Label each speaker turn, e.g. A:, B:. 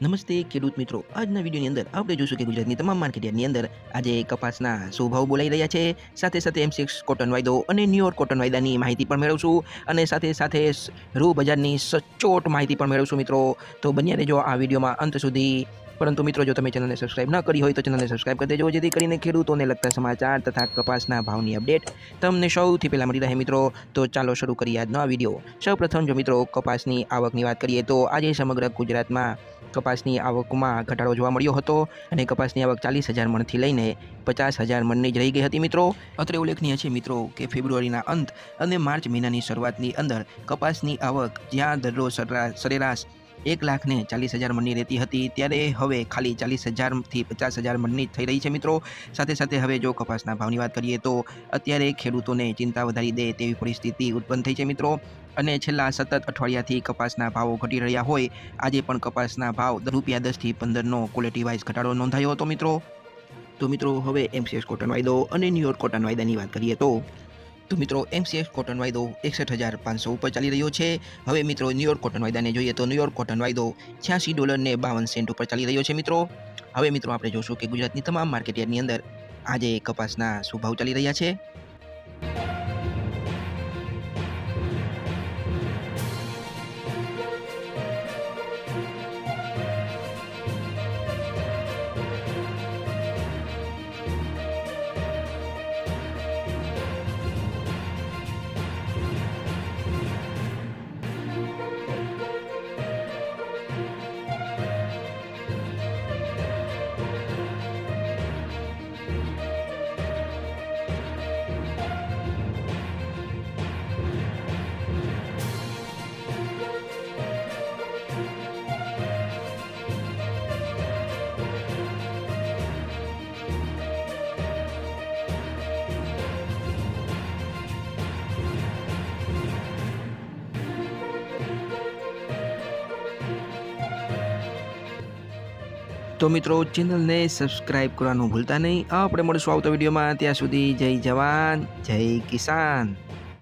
A: નમસ્તે ખેડૂત મિત્રો, આજના વિડીયોની અંદર આપણે જોશું કે ગુજરાતની તમામ માર્કેટયાર્ડની અંદર આજે કપાસના શું ભાવ બોલાઈ રહ્યા છે, સાથે સાથે M6 કોટન વાયદો અને ન્યુયોર્ક કોટન વાયદાની માહિતી પણ મેળવશું અને સાથે રૂ બજારની સચોટ માહિતી પણ મેળવશું મિત્રો. તો બન્યા રહેજો આ વિડીયોમાં અંત સુધી. પરંતુ મિત્રો, જો તમે ચેનલને સબસ્ક્રાઇબ ન કરી હોય તો ચેનલને સબસ્ક્રાઇબ કરી દેજો, જેથી કરીને ખેડૂતોને લગતા સમાચાર તથા કપાસના ભાવની અપડેટ તમને સૌથી પહેલા મળી રહે મિત્રો. તો ચાલો શરૂ કરીએ આજનો આ વિડીયો. સૌપ્રથમ જો મિત્રો કપાસની આવકની વાત કરીએ તો આજે સમગ્ર ગુજરાતમાં કપાસની આવકમાં ઘટાડો જોવા મળ્યો હતો અને કપાસની આવક 40,000 મણથી લઈને 50,000 મણની જ રહી ગઈ હતી મિત્રો. અત્રે ઉલ્લેખનીય છે મિત્રો કે ફેબ્રુઆરીના અંત અને માર્ચ મહિનાની શરૂઆતની અંદર કપાસની આવક જ્યાં દરરોજ સરેરાશ 1,40,000 મણની રહેતી હતી, ત્યારે હવે ખાલી 40,000થી 50,000 મણની થઈ રહી છે મિત્રો. સાથે હવે જો કપાસના ભાવની વાત કરીએ તો અત્યારે ખેડૂતોને ચિંતા વધારી દે તેવી પરિસ્થિતિ ઉત્પન્ન થઈ છે મિત્રો. અને છેલ્લા સતત અઠવાડિયાથી કપાસના ભાવો ઘટી રહ્યા હોય, આજે પણ કપાસના ભાવ ₹10 થી 15નો ક્વોલિટી વાઇઝ ઘટાડો નોંધાયો હતો મિત્રો. તો મિત્રો, હવે M6 કોટન વાયદો અને ન્યુયોર્ક કોટન વાયદાની વાત કરીએ તો મિત્રો M6 કોટન વાયદો 61,500 ઉપર ચાલી રહ્યો છે. હવે મિત્રો ન્યુયોર્ક કોટન વાયદાને જોઈએ તો ન્યુયોર્ક કોટન વાયદો $86.52 ઉપર ચાલી રહ્યો છે મિત્રો. હવે મિત્રો આપણે જોશું કે ગુજરાતની તમામ માર્કેટયાર્ડની અંદર આજે કપાસના શું ભાવ ચાલી રહ્યા છે. તો મિત્રો, ચેનલને સબસ્ક્રાઇબ કરવાનું ભૂલતા નહીં. આપણે મળીશું આવતા વિડીયોમાં. ત્યાં સુધી જય જવાન જય કિસાન.